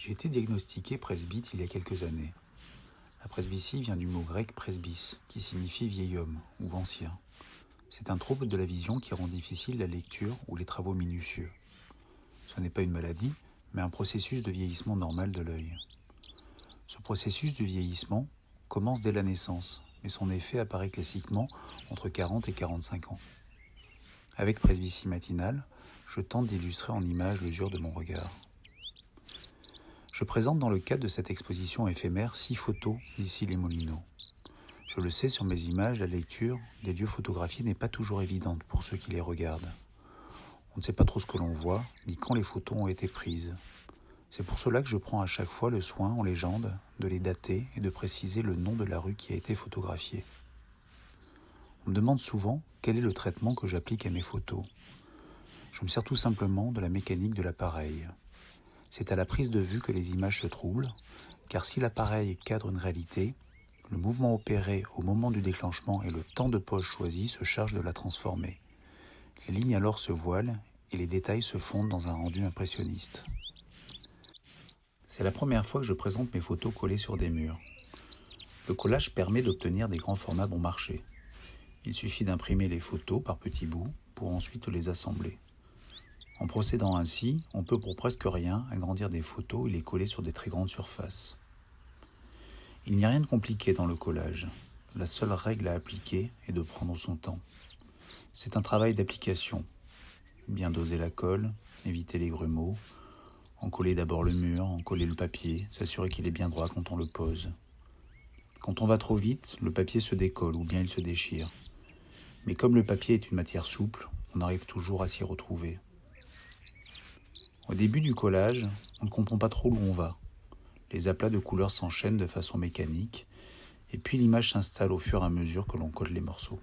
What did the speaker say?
J'ai été diagnostiqué presbyte il y a quelques années. La presbytie vient du mot grec presbys, qui signifie vieil homme ou ancien. C'est un trouble de la vision qui rend difficile la lecture ou les travaux minutieux. Ce n'est pas une maladie, mais un processus de vieillissement normal de l'œil. Ce processus du vieillissement commence dès la naissance, mais son effet apparaît classiquement entre 40 et 45 ans. Avec presbytie matinale, je tente d'illustrer en images l'usure de mon regard. Je présente dans le cadre de cette exposition éphémère 6 photos d'ici les Moulineaux. Je le sais, sur mes images, la lecture des lieux photographiés n'est pas toujours évidente pour ceux qui les regardent. On ne sait pas trop ce que l'on voit, ni quand les photos ont été prises. C'est pour cela que je prends à chaque fois le soin, en légende, de les dater et de préciser le nom de la rue qui a été photographiée. On me demande souvent quel est le traitement que j'applique à mes photos. Je me sers tout simplement de la mécanique de l'appareil. C'est à la prise de vue que les images se troublent, car si l'appareil cadre une réalité, le mouvement opéré au moment du déclenchement et le temps de pose choisi se chargent de la transformer. Les lignes alors se voilent et les détails se fondent dans un rendu impressionniste. C'est la première fois que je présente mes photos collées sur des murs. Le collage permet d'obtenir des grands formats bon marché. Il suffit d'imprimer les photos par petits bouts pour ensuite les assembler. En procédant ainsi, on peut pour presque rien agrandir des photos et les coller sur des très grandes surfaces. Il n'y a rien de compliqué dans le collage. La seule règle à appliquer est de prendre son temps. C'est un travail d'application. Bien doser la colle, éviter les grumeaux, en coller d'abord le mur, en coller le papier, s'assurer qu'il est bien droit quand on le pose. Quand on va trop vite, le papier se décolle ou bien il se déchire. Mais comme le papier est une matière souple, on arrive toujours à s'y retrouver. Au début du collage, on ne comprend pas trop où on va. Les aplats de couleurs s'enchaînent de façon mécanique, et puis l'image s'installe au fur et à mesure que l'on colle les morceaux.